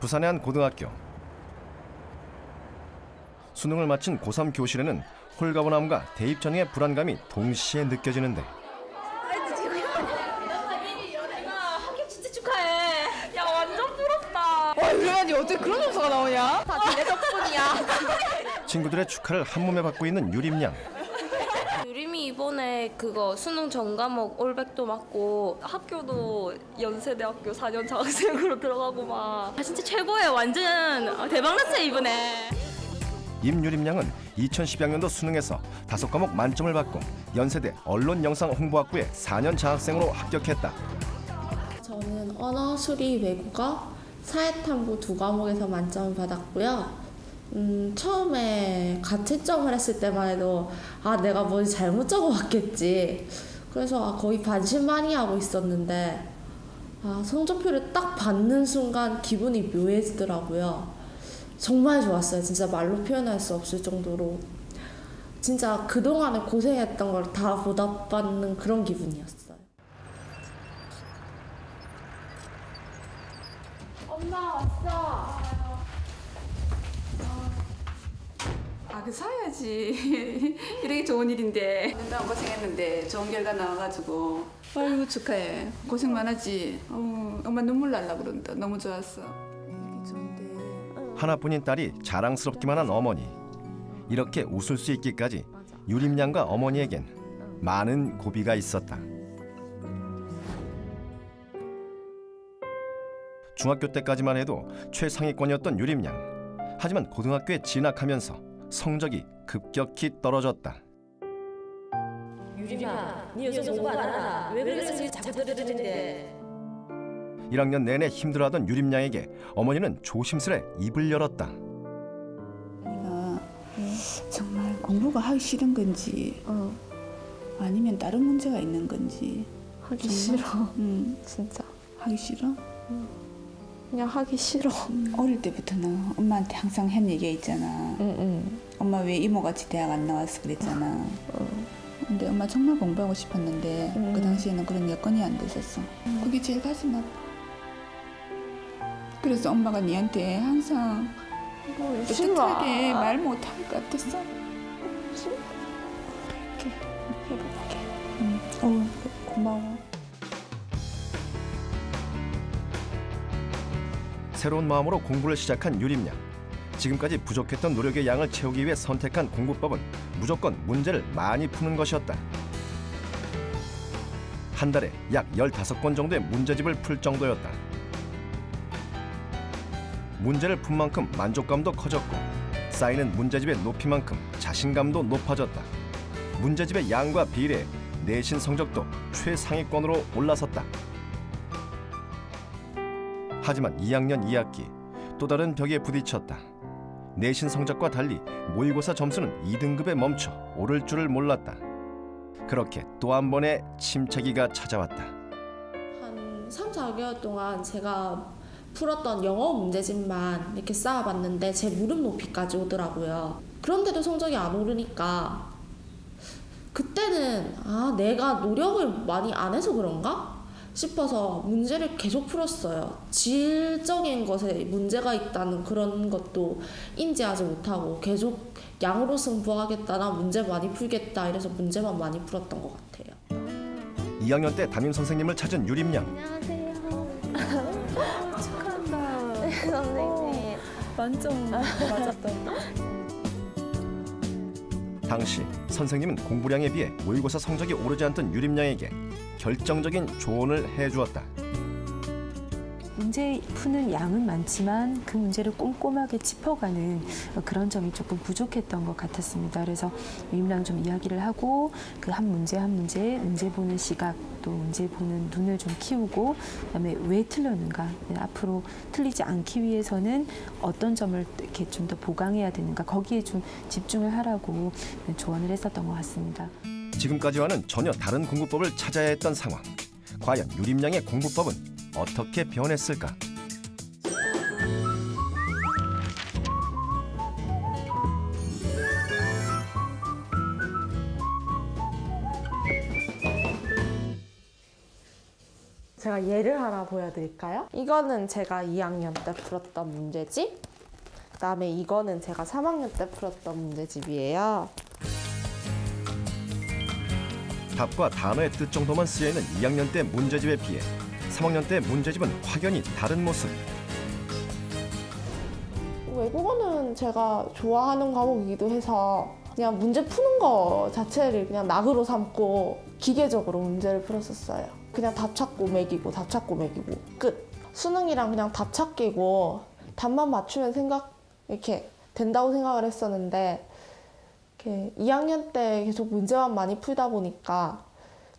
부산의 한 고등학교. 수능을 마친 고3 교실에는 홀가분함과 대입 전형의 불안감이 동시에 느껴지는데 학교 진짜 축하해. 야 완전 부럽다. 유리만이 어떻게 그런 점수가 나오냐? 다 니네 덕분이야. 친구들의 축하를 한 몸에 받고 있는 유림양. 유림이 이번에 그거 수능 전 과목 올백도 맞고 학교도 연세대학교 4년 장학생으로 들어가고 막 진짜 최고예요. 완전 대박났어요 이번에. 임유림양은 2012학년도 수능에서 5과목 만점을 받고 연세대 언론영상홍보학부에 4년 장학생으로 합격했다. 저는 언어, 수리, 외국어, 사회탐구 2과목에서 만점을 받았고요. 처음에 가채점을 했을 때만 해도 내가 뭘 잘못 적어왔겠지. 그래서 거의 반신반의하고 있었는데 성적표를 딱 받는 순간 기분이 묘해지더라고요. 정말 좋았어요. 진짜 말로 표현할 수 없을 정도로 진짜 그동안에 고생했던 걸 다 보답받는 그런 기분이었어요. 엄마 왔어. 그 사야지. 이렇게 좋은 일인데. 너무 고생했는데 좋은 결과 나와가지고. 아이고 축하해. 고생 많았지. 엄마 눈물 날라 그런다. 너무 좋았어. 이렇게 좋은데. 하나뿐인 딸이 자랑스럽기만 한 어머니. 이렇게 웃을 수 있기까지 유림양과 어머니에겐 많은 고비가 있었다. 중학교 때까지만 해도 최상위권이었던 유림양. 하지만 고등학교에 진학하면서 성적이 급격히 떨어졌다. 유림아, 네 요새 공부 안 하나? 왜 그래서 자꾸 들으는데? 1학년 내내 힘들어하던 유림양에게 어머니는 조심스레 입을 열었다. 언니가 정말 공부가 하기 싫은 건지 아니면 다른 문제가 있는 건지 하기 싫어. 진짜. 하기 싫어? 그냥 하기 싫어. 어릴 때부터는 엄마한테 항상 한 얘기가 있잖아. 엄마 왜 이모같이 대학 안 나왔어 그랬잖아. 근데 엄마 정말 공부하고 싶었는데 그 당시에는 그런 여건이 안 됐었어. 그게 제일 가슴 아파. 그래서 엄마가 니한테 항상 따뜻하게 말 못할 것 같았어. 이렇게 해볼게. 고마워. 새로운 마음으로 공부를 시작한 유림양. 지금까지 부족했던 노력의 양을 채우기 위해 선택한 공부법은 무조건 문제를 많이 푸는 것이었다. 한 달에 약 15권 정도의 문제집을 풀 정도였다. 문제를 푼 만큼 만족감도 커졌고 쌓이는 문제집의 높이만큼 자신감도 높아졌다. 문제집의 양과 비례해 내신 성적도 최상위권으로 올라섰다. 하지만 2학년 2학기 또 다른 벽에 부딪혔다. 내신 성적과 달리 모의고사 점수는 2등급에 멈춰 오를 줄을 몰랐다. 그렇게 또 한 번의 침체기가 찾아왔다. 한 3, 4개월 동안 제가 풀었던 영어 문제집만 이렇게 쌓아봤는데 제 무릎 높이까지 오더라고요. 그런데도 성적이 안 오르니까 그때는 내가 노력을 많이 안 해서 그런가? 싶어서 문제를 계속 풀었어요. 질적인 것에 문제가 있다는 그런 것도 인지하지 못하고 계속 양으로 승부하겠다, 나 문제 많이 풀겠다 이래서 문제만 많이 풀었던 것 같아요. 2학년 때 담임 선생님을 찾은 유림양. 안녕하세요. 축하한다. 선생님. 만점 맞았다. 당시 선생님은 공부량에 비해 모의고사 성적이 오르지 않던 유림양에게 결정적인 조언을 해주었다. 문제 푸는 양은 많지만 그 문제를 꼼꼼하게 짚어가는 그런 점이 조금 부족했던 것 같았습니다. 그래서 유림이랑 좀 이야기를 하고 그 한 문제 한 문제 보는 시각 또 문제 보는 눈을 좀 키우고 그다음에 왜 틀렸는가 앞으로 틀리지 않기 위해서는 어떤 점을 이렇게 좀 더 보강해야 되는가 거기에 좀 집중을 하라고 조언을 했었던 것 같습니다. 지금까지와는 전혀 다른 공부법을 찾아야 했던 상황. 과연 유림양의 공부법은 어떻게 변했을까? 제가 제가 예를 하나 보여드릴까요? 이거는 제가 2학년 때 풀었던 문제집. 그다음에 이거는 제가 3학년 때 풀었던 문제집이에요. 답과 단어의 뜻 정도만 쓰여있는 2학년 때 문제집에 비해 3학년 때 문제집은 확연히 다른 모습. 외국어는 제가 좋아하는 과목이기도 해서 그냥 문제 푸는 거 자체를 그냥 낙으로 삼고 기계적으로 문제를 풀었었어요. 그냥 답 찾고 매기고 답 찾고 매기고 끝. 수능이랑 그냥 답 찾기고 답만 맞추면 이렇게 된다고 생각을 했었는데 이렇게 2학년 때 계속 문제만 많이 풀다 보니까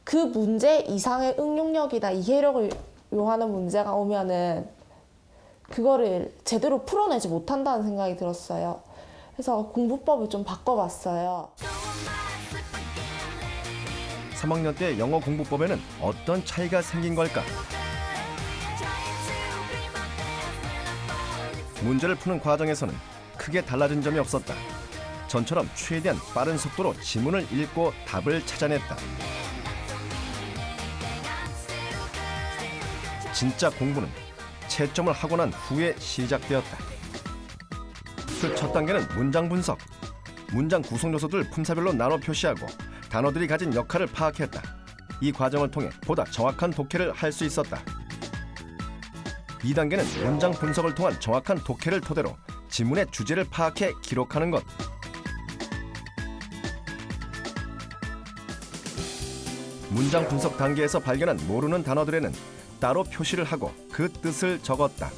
그 문제 이상의 응용력이나 이해력을 요하는 문제가 오면은 그거를 제대로 풀어내지 못한다는 생각이 들었어요. 그래서 공부법을 좀 바꿔봤어요. 3학년 때 영어 공부법에는 어떤 차이가 생긴 걸까? 문제를 푸는 과정에서는 크게 달라진 점이 없었다. 전처럼 최대한 빠른 속도로 지문을 읽고 답을 찾아냈다. 진짜 공부는 채점을 하고 난 후에 시작되었다. 그 첫 단계는 문장 분석. 문장 구성 요소들을 품사별로 나눠 표시하고 단어들이 가진 역할을 파악했다. 이 과정을 통해 보다 정확한 독해를 할 수 있었다. 2단계는 문장 분석을 통한 정확한 독해를 토대로 지문의 주제를 파악해 기록하는 것. 문장 분석 단계에서 발견한 모르는 단어들에는 따로 표시를 하고 그 뜻을 적었다.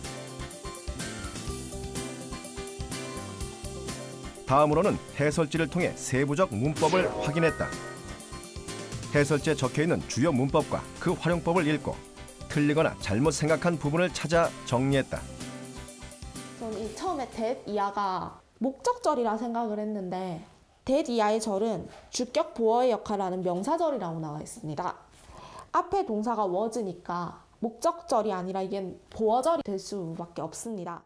다음으로는 해설지를 통해 세부적 문법을 확인했다. 해설지에 적혀있는 주요 문법과 그 활용법을 읽고 틀리거나 잘못 생각한 부분을 찾아 정리했다. 저는 처음에 that 이하가 목적절이라 생각을 했는데 that 이하의 절은 주격 보어의 역할을 하는 명사절이라고 나와 있습니다. 앞에 동사가 was니까 목적절이 아니라 이게 보어절이 될 수밖에 없습니다.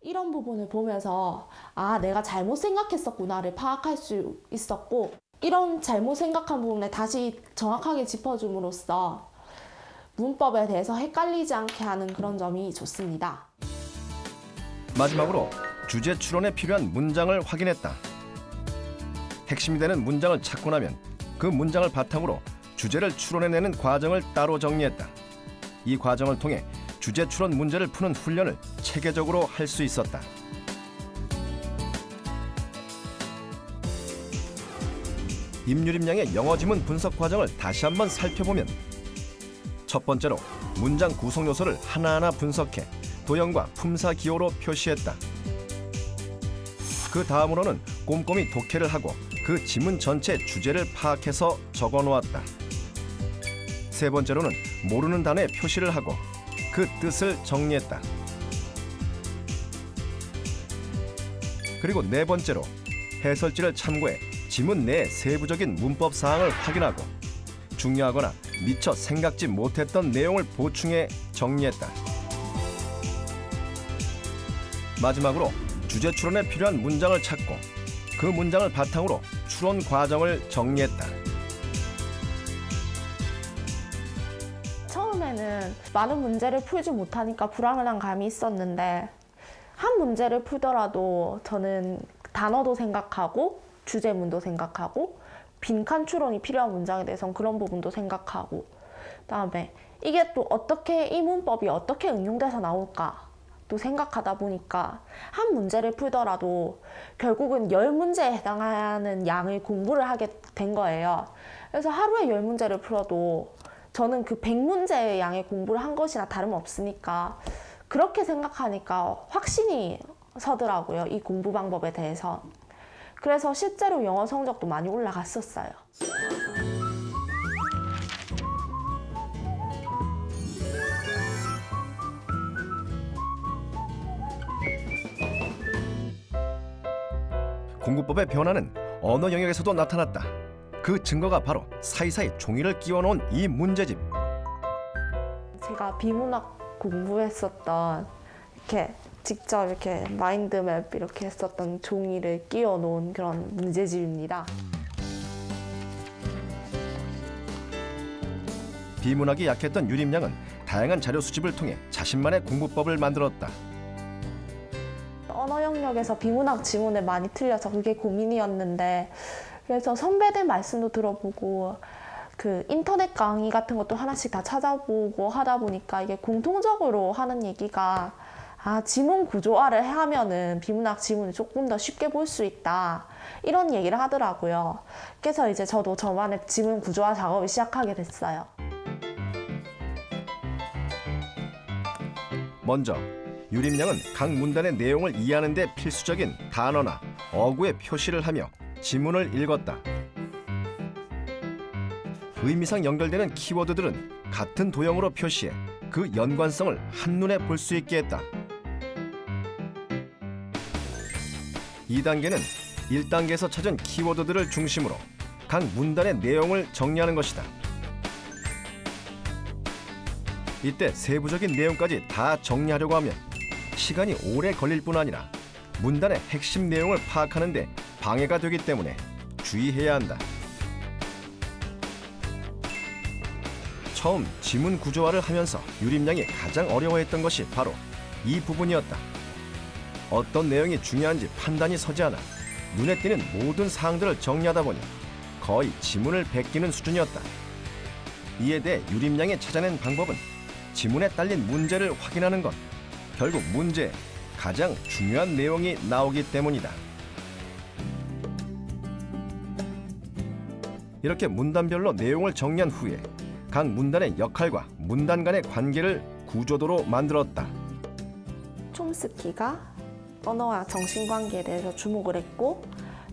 이런 부분을 보면서 아, 내가 잘못 생각했었구나를 파악할 수 있었고 이런 잘못 생각한 부분을 다시 정확하게 짚어줌으로써 문법에 대해서 헷갈리지 않게 하는 그런 점이 좋습니다. 마지막으로 주제 추론에 필요한 문장을 확인했다. 핵심이 되는 문장을 찾고 나면 그 문장을 바탕으로 주제를 추론해내는 과정을 따로 정리했다. 이 과정을 통해 주제 추론 문제를 푸는 훈련을 체계적으로 할 수 있었다. 임유림 양의 영어 지문 분석 과정을 다시 한번 살펴보면 첫 번째로 문장 구성 요소를 하나하나 분석해 도형과 품사 기호로 표시했다. 그 다음으로는 꼼꼼히 독해를 하고 그 지문 전체 주제를 파악해서 적어놓았다. 세 번째로는 모르는 단어에 표시를 하고 그 뜻을 정리했다. 그리고 네 번째로 해설지를 참고해 지문 내의 세부적인 문법 사항을 확인하고 중요하거나 미처 생각지 못했던 내용을 보충해 정리했다. 마지막으로 주제 추론에 필요한 문장을 찾고 그 문장을 바탕으로 추론 과정을 정리했다. 처음에는 많은 문제를 풀지 못하니까 불안한 감이 있었는데 한 문제를 풀더라도 저는 단어도 생각하고 주제문도 생각하고 빈칸 추론이 필요한 문장에 대해서는 그런 부분도 생각하고 그다음에 이게 또 어떻게 이 문법이 어떻게 응용돼서 나올까 또 생각하다 보니까 한 문제를 풀더라도 결국은 10문제에 해당하는 양의 공부를 하게 된 거예요. 그래서 하루에 10문제를 풀어도 저는 그 100문제의 양의 공부를 한 것이나 다름없으니까 그렇게 생각하니까 확신이 서더라고요. 이 공부 방법에 대해서. 그래서 실제로 영어 성적도 많이 올라갔었어요. 공부법의 변화는 언어 영역에서도 나타났다. 그 증거가 바로 사이사이 종이를 끼워놓은 이 문제집. 제가 비문학 공부했었던 이렇게 직접 이렇게 마인드맵 이렇게 했었던 종이를 끼워놓은 그런 문제집입니다. 비문학이 약했던 유림 양은 다양한 자료 수집을 통해 자신만의 공부법을 만들었다. 언어 영역에서 비문학 지문을 많이 틀려서 그게 고민이었는데, 그래서 선배들 말씀도 들어보고 그 인터넷 강의 같은 것도 하나씩 다 찾아보고 하다 보니까 이게 공통적으로 하는 얘기가 지문 구조화를 하면은 비문학 지문을 조금 더 쉽게 볼 수 있다, 이런 얘기를 하더라고요. 그래서 이제 저도 저만의 지문 구조화 작업을 시작하게 됐어요. 먼저 유림양은 각 문단의 내용을 이해하는 데 필수적인 단어나 어구의 표시를 하며 지문을 읽었다. 의미상 연결되는 키워드들은 같은 도형으로 표시해 그 연관성을 한눈에 볼 수 있게 했다. 2단계는 1단계에서 찾은 키워드들을 중심으로 각 문단의 내용을 정리하는 것이다. 이때 세부적인 내용까지 다 정리하려고 하면 시간이 오래 걸릴 뿐 아니라 문단의 핵심 내용을 파악하는 데 방해가 되기 때문에 주의해야 한다. 처음 지문 구조화를 하면서 유림양이 가장 어려워했던 것이 바로 이 부분이었다. 어떤 내용이 중요한지 판단이 서지 않아 눈에 띄는 모든 사항들을 정리하다 보니 거의 지문을 베끼는 수준이었다. 이에 대해 유림양이 찾아낸 방법은 지문에 딸린 문제를 확인하는 것. 결국 문제에 가장 중요한 내용이 나오기 때문이다. 이렇게 문단별로 내용을 정리한 후에 각 문단의 역할과 문단 간의 관계를 구조도로 만들었다. 촘스키가 언어와 정신관계에 대해서 주목을 했고,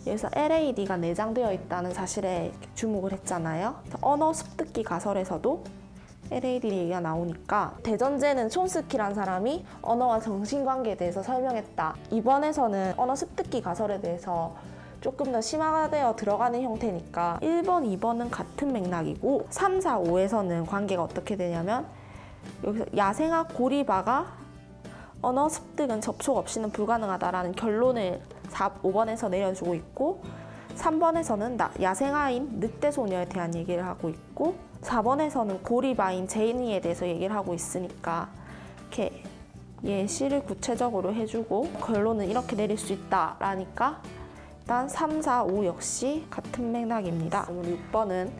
여기서 LAD가 내장되어 있다는 사실에 주목을 했잖아요. 언어 습득기 가설에서도 LAD 얘기가 나오니까 대전제는 촘스키란 사람이 언어와 정신관계에 대해서 설명했다. 이번에서는 언어 습득기 가설에 대해서 조금 더 심화되어 들어가는 형태니까 1번, 2번은 같은 맥락이고 3, 4, 5에서는 관계가 어떻게 되냐면, 여기서 야생화 고리바가 언어 습득은 접촉 없이는 불가능하다라는 결론을 5번에서 내려주고 있고, 3번에서는 야생아인 늑대소녀에 대한 얘기를 하고 있고, 4번에서는 고리바인 제인이에 대해서 얘기를 하고 있으니까 이렇게 예시를 구체적으로 해주고 결론은 이렇게 내릴 수 있다라니까 일단 3, 4, 5 역시 같은 맥락입니다. 6번은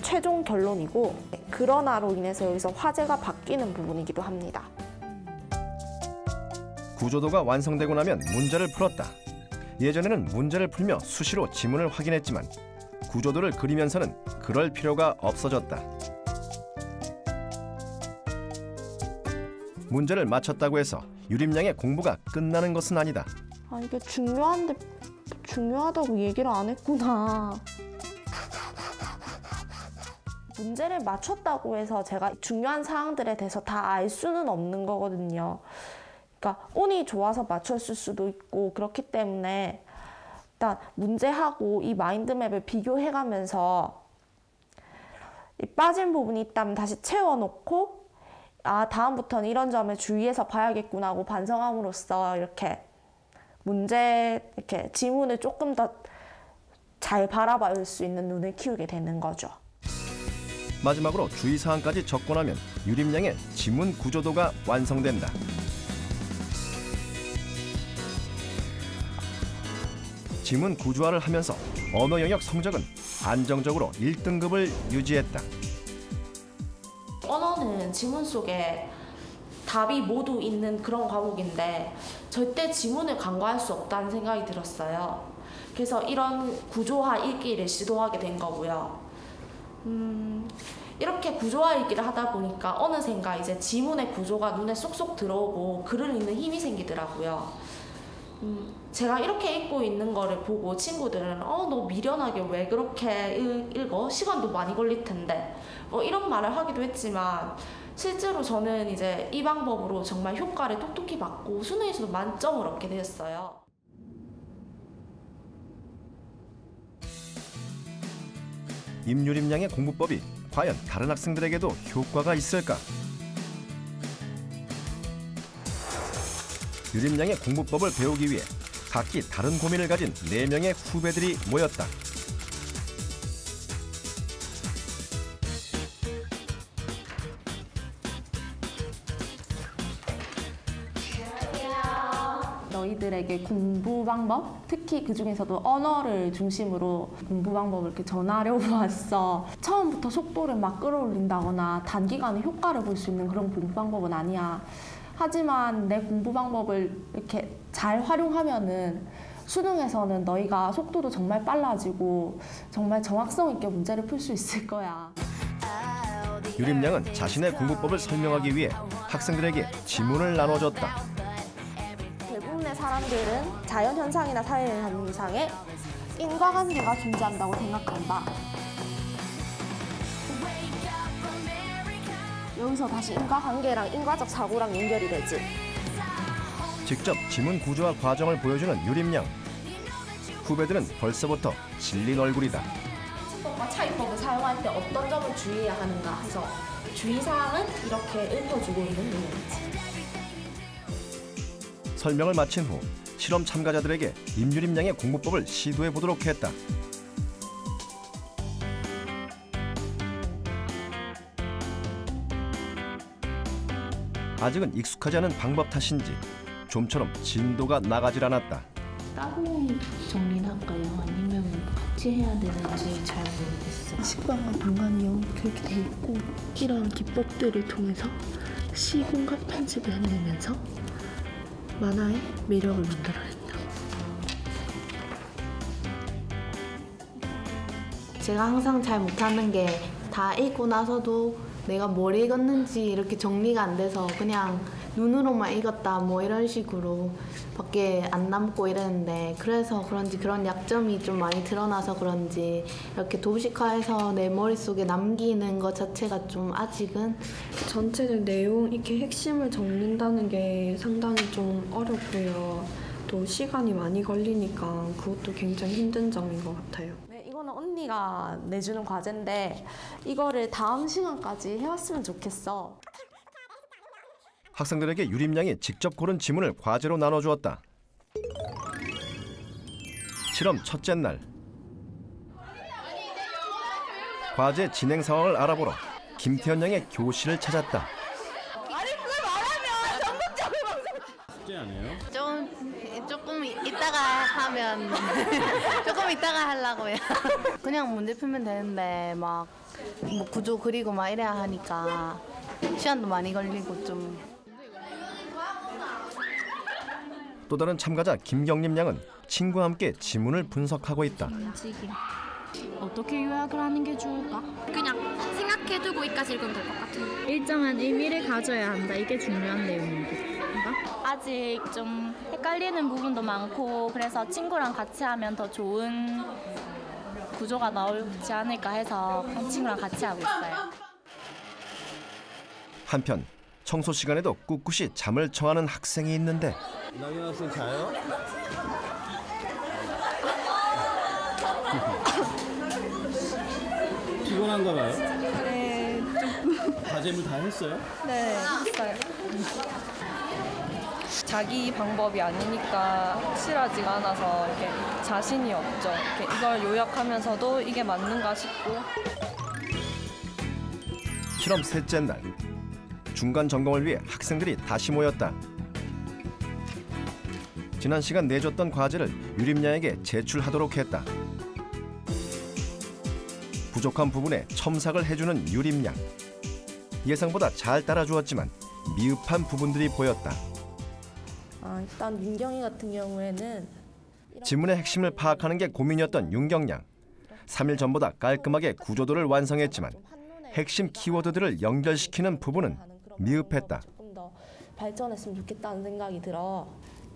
최종 결론이고, 그러나로 인해서 여기서 화제가 바뀌는 부분이기도 합니다. 구조도가 완성되고 나면 문제를 풀었다. 예전에는 문제를 풀며 수시로 지문을 확인했지만 구조도를 그리면서는 그럴 필요가 없어졌다. 문제를 맞췄다고 해서 유림양의 공부가 끝나는 것은 아니다. 이게 중요한데 중요하다고 얘기를 안 했구나. 문제를 맞췄다고 해서 제가 중요한 사항들에 대해서 다 알 수는 없는 거거든요. 그러니까 운이 좋아서 맞췄을 수도 있고, 그렇기 때문에 일단 문제하고 이 마인드맵을 비교해가면서 빠진 부분이 있다면 다시 채워놓고, 다음부터는 이런 점을 주의해서 봐야겠구나 하고 반성함으로써 이렇게 지문을 조금 더 잘 바라볼 수 있는 눈을 키우게 되는 거죠. 마지막으로 주의사항까지 적고 나면 유림양의 지문 구조도가 완성된다. 지문 구조화를 하면서 언어 영역 성적은 안정적으로 1등급을 유지했다. 언어는 지문 속에 답이 모두 있는 그런 과목인데 절대 지문을 간과할 수 없다는 생각이 들었어요. 그래서 이런 구조화 읽기를 시도하게 된 거고요. 이렇게 구조화 읽기를 하다 보니까 어느샌가 이제 지문의 구조가 눈에 쏙쏙 들어오고 글을 읽는 힘이 생기더라고요. 제가 이렇게 읽고 있는 거를 보고 친구들은 너 미련하게 왜 그렇게 읽어? 시간도 많이 걸릴 텐데 이런 말을 하기도 했지만, 실제로 저는 이제 이 방법으로 정말 효과를 톡톡히 받고 수능에서도 만점을 얻게 되었어요. 임유림양의 공부법이 과연 다른 학생들에게도 효과가 있을까? 유림양의 공부법을 배우기 위해 각기 다른 고민을 가진 4명의 후배들이 모였다. 너희들에게 공부 방법, 특히 그 중에서도 언어를 중심으로 공부 방법을 이렇게 전하려고 왔어. 처음부터 속도를 막 끌어올린다거나 단기간에 효과를 볼 수 있는 그런 공부 방법은 아니야. 하지만 내 공부 방법을 이렇게 잘 활용하면은 수능에서는 너희가 속도도 정말 빨라지고 정말 정확성 있게 문제를 풀 수 있을 거야. 유림양은 자신의 공부법을 설명하기 위해 학생들에게 지문을 나눠줬다. 대부분의 사람들은 자연현상이나 사회현상에 인과관계가 존재한다고 생각한다. 여기서 다시 인과관계랑 인과적 사고랑 연결이 되지. 직접 지문 구조와 과정을 보여주는 유림양. 후배들은 벌써부터 질린 얼굴이다. 치법과 차이법을 사용할 때 어떤 점을 주의해야 하는가 해서 주의사항은 이렇게 읊어주고 있는 내용이지. 설명을 마친 후 실험 참가자들에게 임유림양의 공부법을 시도해 보도록 했다. 아직은 익숙하지 않은 방법 탓인지 좀처럼 진도가 나가질 않았다. 따로 정리를 할까요? 아니면 같이 해야 되는지 잘 모르겠어요. 시간과 공간이 그렇게 돼 있고 이런 기법들을 통해서 시공간 편집을 해내면서 만화의 매력을 만들어낸다. 제가 항상 잘 못하는 게 다 읽고 나서도 내가 뭘 읽었는지 이렇게 정리가 안 돼서 그냥 눈으로만 읽었다 뭐 이런 식으로 밖에 안 남고 이랬는데, 그래서 그런지 그런 약점이 좀 많이 드러나서 그런지 이렇게 도식화해서 내 머릿속에 남기는 것 자체가 좀 아직은 전체적 내용 이렇게 핵심을 적는다는 게 상당히 좀 어렵고요. 또 시간이 많이 걸리니까 그것도 굉장히 힘든 점인 것 같아요. 네, 이거는 언니가 내주는 과제인데 이거를 다음 시간까지 해왔으면 좋겠어. 학생들에게 유림양이 직접 고른 지문을 과제로 나눠주었다. 실험 첫째 날. 과제 진행 상황을 알아보러 김태현 양의 교실을 찾았다. 숙제 아니에요? 조금 이따가 하면 조금 이따가 하려고요. 그냥 문제 풀면 되는데 막 뭐 구조 그리고 막 이래야 하니까 시간도 많이 걸리고 좀. 또 다른 참가자 김경림 양은 친구와 함께 지문을 분석하고 있다. 어떻게 요약을 하는 게 좋을까? 그냥 생각해두고 이까지 읽으면 될 것 같은데. 일정한 의미를 가져야 한다. 이게 중요한 내용인가? 아직 좀 헷갈리는 부분도 많고 그래서 친구랑 같이 하면 더 좋은 구조가 나오지 않을까 해서 친구랑 같이 하고 있어요. 한편 청소 시간에도 꿋꿋이 잠을 청하는 학생이 있는데. 나경 학생 자요? 피곤한가 봐요? 네, 좀. 과제물 다 했어요? 네, 했어요. 자기 방법이 아니니까 확실하지가 않아서 이렇게 자신이 없죠. 이렇게 이걸 요약하면서도 이게 맞는가 싶고. 실험 셋째 날. 중간 점검을 위해 학생들이 다시 모였다. 지난 시간 내줬던 과제를 유림양에게 제출하도록 했다. 부족한 부분에 첨삭을 해주는 유림양. 예상보다 잘 따라주었지만 미흡한 부분들이 보였다. 일단 민경이 같은 경우에는 지문의 핵심을 파악하는 게 고민이었던 윤경양. 3일 전보다 깔끔하게 구조도를 완성했지만 핵심 키워드들을 연결시키는 부분은 미흡했다. 조금 더 발전했으면 좋겠다는 생각이 들어.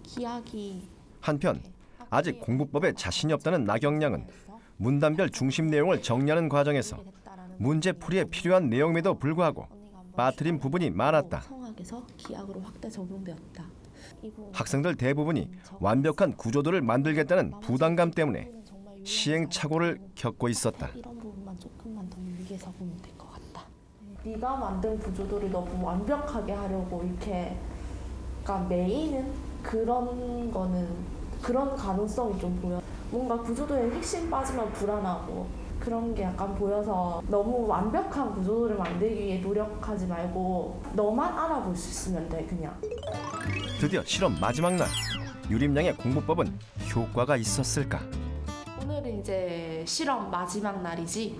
기하기. 한편 아직 공부법에 자신이 없다는 나경양은 문단별 중심 내용을 정리하는 과정에서 문제풀이에 필요한 내용에도 불구하고 빠뜨린 부분이 많았다. 성악에서 기하학으로 확대 적용되었다. 학생들 대부분이 완벽한 구조도를 만들겠다는 부담감 때문에 시행착오를 겪고 있었다. 이런 부분만 조금만 더 위에서 보면 될 것 같다. 네가 만든 구조도를 너무 완벽하게 하려고 이렇게, 그러니까 메인은 그런 거는 그런 가능성이 좀 보여. 뭔가 구조도의 핵심 빠지면 불안하고 그런 게 약간 보여서 너무 완벽한 구조도를 만들기 위해 노력하지 말고 너만 알아볼 수 있으면 돼, 그냥. 드디어 실험 마지막 날. 유림양의 공부법은 효과가 있었을까? 오늘은 이제 실험 마지막 날이지.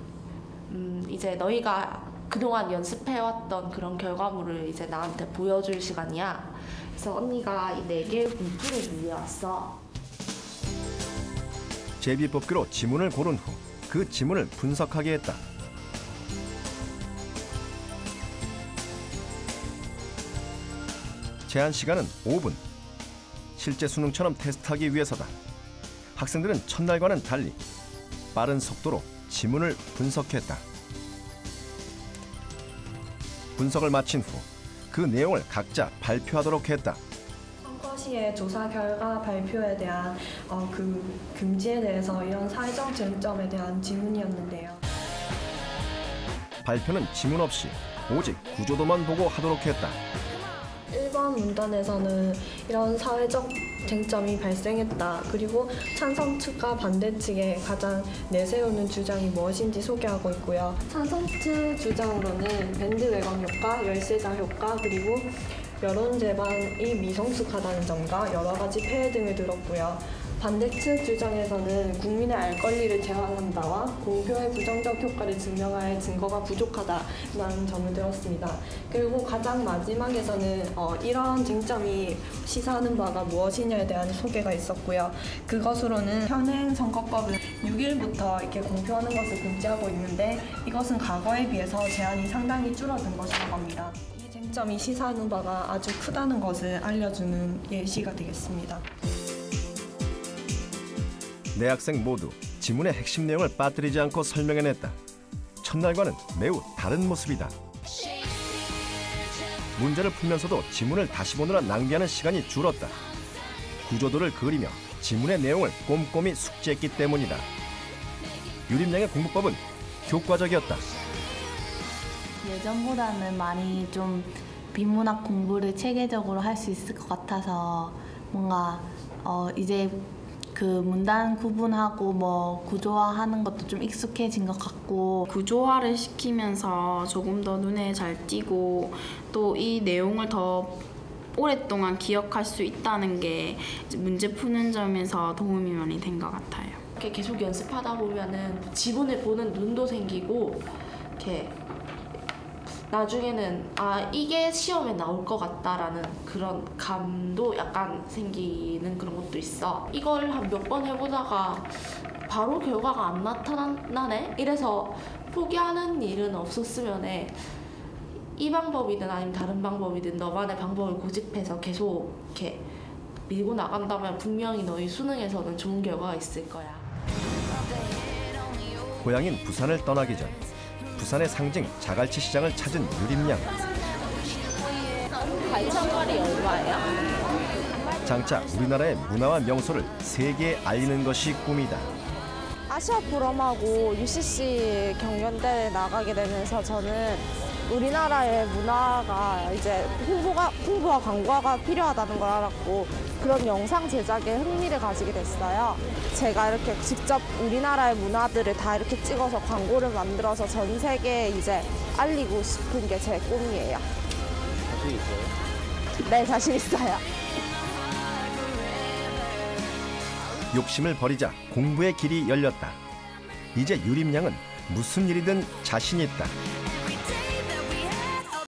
이제 너희가 그동안 연습해왔던 그런 결과물을 이제 나한테 보여줄 시간이야. 그래서 언니가 이 4개의 분풀을 준비해왔어. 제비뽑기로 지문을 고른 후 그 지문을 분석하게 했다. 제한 시간은 5분. 실제 수능처럼 테스트하기 위해서다. 학생들은 첫날과는 달리 빠른 속도로 지문을 분석했다. 분석을 마친 후 그 내용을 각자 발표하도록 했다. 시의 조사 결과 발표에 대한 그 금지에 대해서 이런 사회적 쟁점에 대한 질문이었는데요. 발표는 지문 없이 오직 구조도만 보고 하도록 했다. 1번 문단에서는 이런 사회적 쟁점이 발생했다. 그리고 찬성 측과 반대 측에 가장 내세우는 주장이 무엇인지 소개하고 있고요. 찬성 측 주장으로는 밴드웨건 효과, 열세자 효과, 그리고 여론 재반이 미성숙하다는 점과 여러 가지 폐해 등을 들었고요. 반대 측 주장에서는 국민의 알 권리를 제한한다와 공표의 부정적 효과를 증명할 증거가 부족하다라는 점을 들었습니다. 그리고 가장 마지막에서는 이런 쟁점이 시사하는 바가 무엇이냐에 대한 소개가 있었고요. 그것으로는 현행 선거법은 6일부터 이렇게 공표하는 것을 금지하고 있는데 이것은 과거에 비해서 제한이 상당히 줄어든 것이라고 합니다. 이 쟁점이 시사하는 바가 아주 크다는 것을 알려주는 예시가 되겠습니다. 네 학생 모두 지문의 핵심 내용을 빠뜨리지 않고 설명해냈다. 첫날과는 매우 다른 모습이다. 문제를 풀면서도 지문을 다시 보느라 낭비하는 시간이 줄었다. 구조도를 그리며 지문의 내용을 꼼꼼히 숙지했기 때문이다. 유림양의 공부법은 효과적이었다. 예전보다는 많이 좀 비문학 공부를 체계적으로 할 수 있을 것 같아서 뭔가 이제 그 문단 구분하고 뭐 구조화하는 것도 좀 익숙해진 것 같고 구조화를 시키면서 조금 더 눈에 잘 띄고 또 이 내용을 더 오랫동안 기억할 수 있다는 게 문제 푸는 점에서 도움이 많이 된 것 같아요. 이렇게 계속 연습하다 보면은 지문을 보는 눈도 생기고 이렇게 나중에는 이게 시험에 나올 것 같다라는 그런 감도 약간 생기는 그런 것도 있어. 이걸 한 몇 번 해보다가 바로 결과가 안 나타나네? 이래서 포기하는 일은 없었으면 해. 이 방법이든 아니면 다른 방법이든 너만의 방법을 고집해서 계속 이렇게 밀고 나간다면 분명히 너희 수능에서는 좋은 결과가 있을 거야. 고향인 부산을 떠나기 전 부산의 상징 자갈치 시장을 찾은 유림양. 발차말이 얼마예요? 장차 우리나라의 문화와 명소를 세계에 알리는 것이 꿈이다. 아시아 포럼하고 UCC 경연대회에 나가게 되면서 저는 우리나라의 문화가 이제 홍보와 광고가 필요하다는 걸 알았고 그런 영상 제작에 흥미를 가지게 됐어요. 제가 이렇게 직접 우리나라의 문화들을 다 이렇게 찍어서 광고를 만들어서 전 세계에 이제 알리고 싶은 게 제 꿈이에요. 자신 있어요? 네, 자신 있어요. 욕심을 버리자 공부의 길이 열렸다. 이제 유림양은 무슨 일이든 자신 있다.